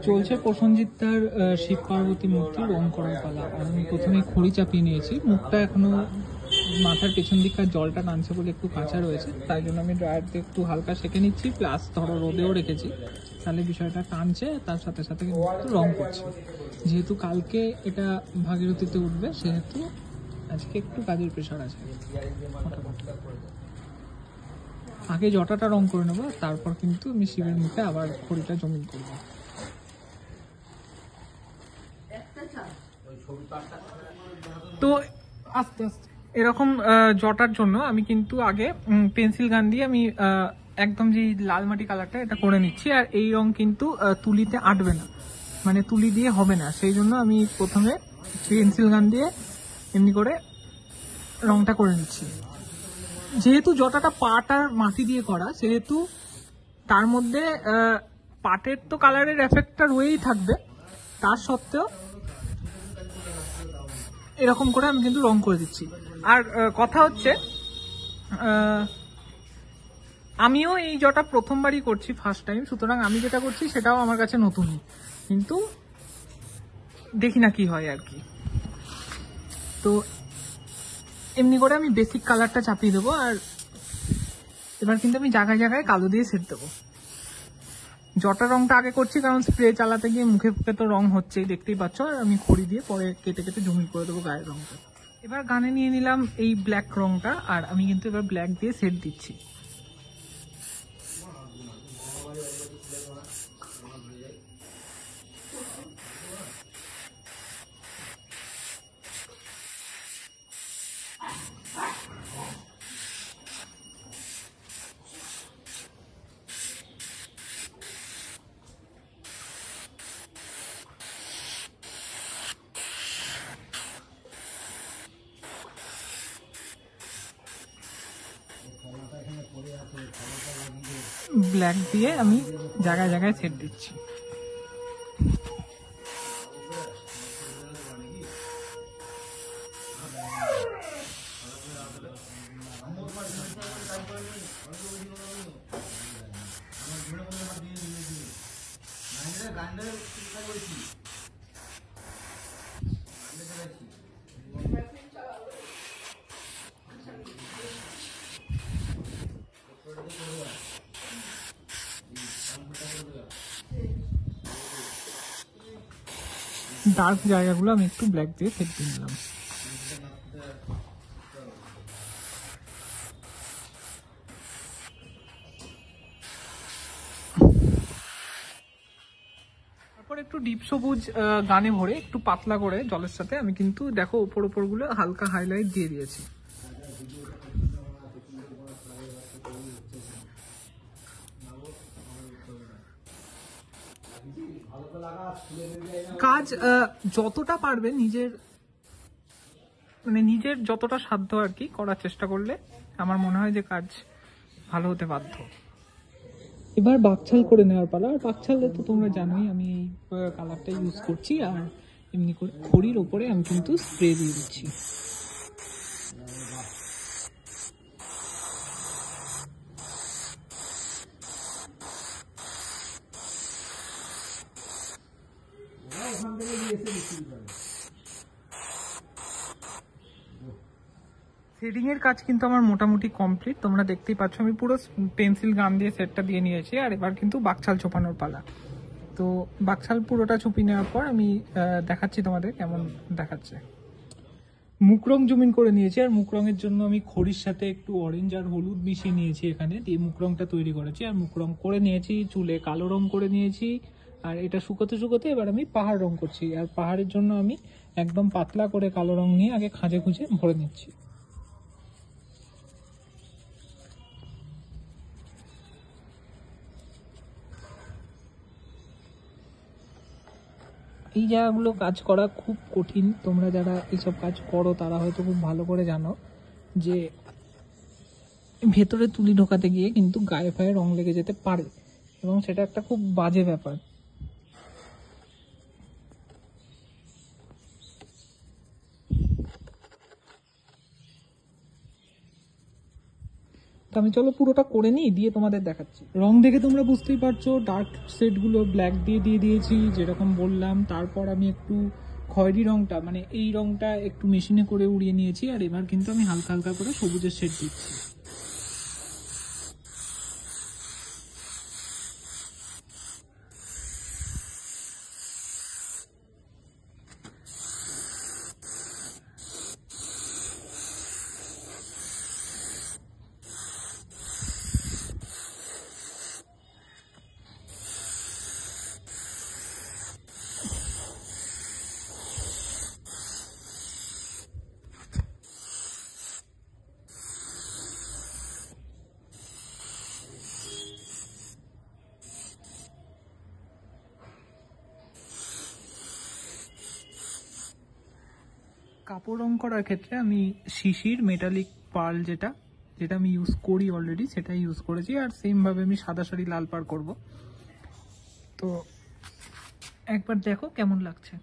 চলছে প্রসেনজিৎদার শিব পার্বতী মূর্তি রং করার পালা। আমি প্রথমে খড়ি চাপিয়ে নিয়েছি, মুখটা এখনো মাথার পেছন দিককার জলটা টানছে বলে একটু কাঁচা রয়েছে, তাই জন্য আমি ড্রায়ার দিয়ে একটু হালকা সেঁকে নিচ্ছি, প্লাস ধরো রোদেও রেখেছি, তাহলে বিষয়টা টানছে, তার সাথে সাথে কিন্তু একটু রং করছে। যেহেতু কালকে এটা ভাগীরথীতে উঠবে, সেহেতু আজকে একটু কাজের প্রেশার আছে। আগে জটাটা রং করে নেবো, তারপর কিন্তু আমি শিবের মুখে আবার খড়িটা জমিন করবো। তো আস্তে আস্তে এরকম জটার জন্য আমি কিন্তু আগে পেন্সিল গান দিয়ে আমি একদম যে লাল মাটি কালারটা এটা করে নিচ্ছি। আর এই রং কিন্তু তুলিতে আটবে না, মানে তুলি দিয়ে হবে না, সেই জন্য আমি প্রথমে পেন্সিল গান দিয়ে এমনি করে রংটা করে নিচ্ছি। যেহেতু জটাটা পাট আর মাটি দিয়ে করা, সেহেতু তার মধ্যে পাটের তো কালারের এফেক্টটা রয়েই থাকবে, তার সত্ত্বেও এরকম করে আমি কিন্তু রং করে দিচ্ছি। আর কথা হচ্ছে, আমিও এই জটা প্রথমবারই করছি, ফার্স্ট টাইম, সুতরাং আমি যেটা করছি সেটাও আমার কাছে নতুন, কিন্তু দেখি না কি হয় আর কি। তো এমনি করে আমি বেসিক কালারটা চাপিয়ে দেবো, আর এবার কিন্তু আমি জায়গায় জায়গায় কালো দিয়ে সেট দেবো। জটার রংটা আগে করছি, কারণ স্প্রে চালাতে গিয়ে মুখে ফুখে তো রং হচ্ছেই, দেখতেই পাচ্ছ। আর আমি খড়ি দিয়ে পরে কেটে কেটে জমিন করে দেবো গায়ের রংটা। এবার গানে নিয়ে নিলাম এই ব্ল্যাক রংটা, আর আমি কিন্তু এবার ব্ল্যাক দিয়ে সেট দিচ্ছি। ব্ল্যাক দিয়ে আমি জায়গায় জায়গায় সেট দিচ্ছি। ডার্ক জায়গাগুলো আমি একটু ব্ল্যাক দিয়ে সেট দিয়ে নিলাম। তারপর একটু ডিপ সবুজ গানে ভরে একটু পাতলা করে জলের সাথে আমি কিন্তু দেখো ওপর ওপর গুলো হালকা হাইলাইট দিয়ে দিয়েছি। কাজ যতটা পারবে নিজের, মানে নিজের যতটা সাধ্য আর কি করার চেষ্টা করলে আমার মনে হয় যে কাজ ভালো হতে বাধ্য। এবার বাকছাল করে নেওয়ার পালা। আর বাকছালে তো তোমরা জানোই আমি এই কালারটা ইউজ করছি, আর এমনি করে খড়ির ওপরে আমি কিন্তু স্প্রে দিয়ে দিচ্ছি। শেডিং এর কাজ কিন্তু আমার মোটামুটি কমপ্লিট, তোমরা দেখতেই পাচ্ছ আমি পুরো পেন্সিল গান দিয়ে সেটটা দিয়ে নিয়েছি। আর এবার কিন্তু বাকছাল ছোপানোর পালা। তো বাকছাল পুরোটা ছুপি নেওয়ার পর আমি দেখাচ্ছি তোমাদের কেমন দেখাচ্ছে। মুখ রং জুমিন করে নিয়েছি, আর মুখ রঙের জন্য আমি খড়ির সাথে একটু অরেঞ্জ আর হলুদ মিশিয়ে নিয়েছি এখানে, দিয়ে মুখ রংটা তৈরি করেছি। আর মুখ রং করে নিয়েছি, চুলে কালো রং করে নিয়েছি, আর এটা শুকোতে শুকোতে এবার আমি পাহাড় রং করছি। আর পাহাড়ের জন্য আমি একদম পাতলা করে কালো রং নিয়ে আগে খাঁজে খুঁজে ভরে নিচ্ছি। এই জায়গাগুলো কাজ করা খুব কঠিন, তোমরা যারা এইসব কাজ করো তারা হয়তো খুব ভালো করে জানো যে ভেতরে তুলি ঢোকাতে গিয়ে কিন্তু গায়ে ফায়ে রং লেগে যেতে পারে, এবং সেটা একটা খুব বাজে ব্যাপার। তো আমি চলো পুরোটা করে নিই, দিয়ে তোমাদের দেখাচ্ছি। রং দেখে তোমরা বুঝতেই পারছো ডার্ক সেটগুলো ব্ল্যাক দিয়ে দিয়েছি যেরকম বললাম। তারপর আমি একটু খয়েরি রংটা, মানে এই রংটা একটু মেশিনে করে উড়িয়ে নিয়েছি, আর এবার কিন্তু আমি হালকা হালকা করে সবুজের শেড দিচ্ছি। কাপড় রং করার ক্ষেত্রে আমি শিশির মেটালিক পার্ল যেটা আমি ইউজ করি অলরেডি, সেটাই ইউজ করেছি। আর সেমভাবে আমি সাদা শাড়ি লাল পাড় করব। তো একবার দেখো কেমন লাগছে।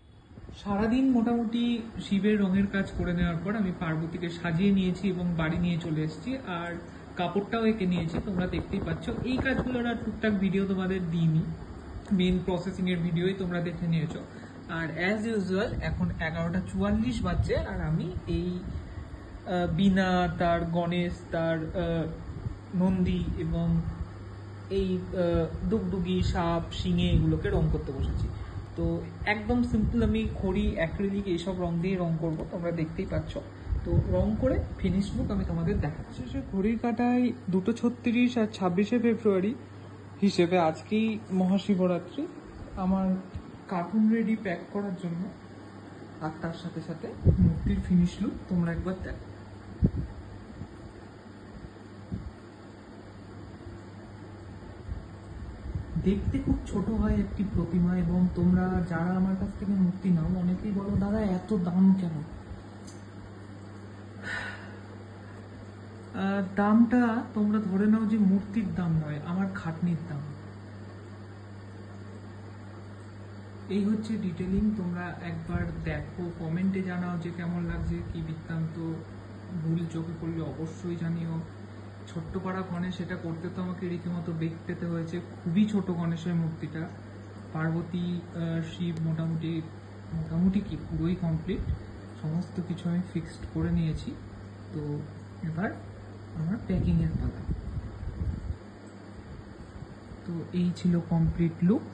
সারাদিন মোটামুটি শিবের রঙের কাজ করে নেওয়ার পর আমি পার্বতীকে সাজিয়ে নিয়েছি এবং বাড়ি নিয়ে চলে এসেছি, আর কাপড়টাও এঁকে নিয়েছি। তোমরা দেখতেই পাচ্ছ এই কাজগুলোর আর টুকটাক ভিডিও তোমাদের দিইনি, মেন প্রসেসিং এর ভিডিওই তোমরা দেখে নিয়েছো। আর অ্যাজ ইউজুয়াল এখন 11:44 বাজছে, আর আমি এই বীণা, তার গণেশ, তার নন্দী এবং এই ডুগডুগি, সাপ, শিঙে এগুলোকে রং করতে বসেছি। তো একদম সিম্পল আমি খড়ি, অ্যাক্রিলিক এইসব রং দিয়ে রং করবো, তোমরা দেখতেই পাচ্ছ। তো রং করে ফিনিশ লুক আমি তোমাদের দেখাচ্ছি। সে ঘড়ির কাটায় 2:36 আর 26শে ফেব্রুয়ারি হিসেবে আজকেই মহাশিবরাত্রি। আমার কার্টুন রেডি প্যাক করার জন্য, আর তার সাথে সাথে মূর্তির ফিনিশ লুক তোমরা একবার দেখো। দেখতে খুব ছোট হয় একটি প্রতিমা, এবং তোমরা যারা আমার কাছ থেকে মূর্তি নাও অনেকেই বলো দাদা এত দাম কেন। দামটা তোমরা ধরে নাও যে মূর্তির দাম নয়, আমার খাটনির দাম। এই হচ্ছে ডিটেলিং। তোমরা একবার দেখো, কমেন্টে জানাও যে কেমন লাগছে, কি বৃত্তান্ত। ভুল চোখে পড়লে অবশ্যই জানিও। ছোট্ট পাড়া গণেশ, সেটা করতে তো আমাকে রীতিমতো বেগ পেতে হয়েছে। খুবই ছোট গণেশের মূর্তিটা। পার্বতী, শিব মোটামুটি কি পুরোই কমপ্লিট। সমস্ত কিছু আমি ফিক্সড করে নিয়েছি। তো এবার আমার প্যাকিংয়ের পালা। তো এই ছিল কমপ্লিট লুক।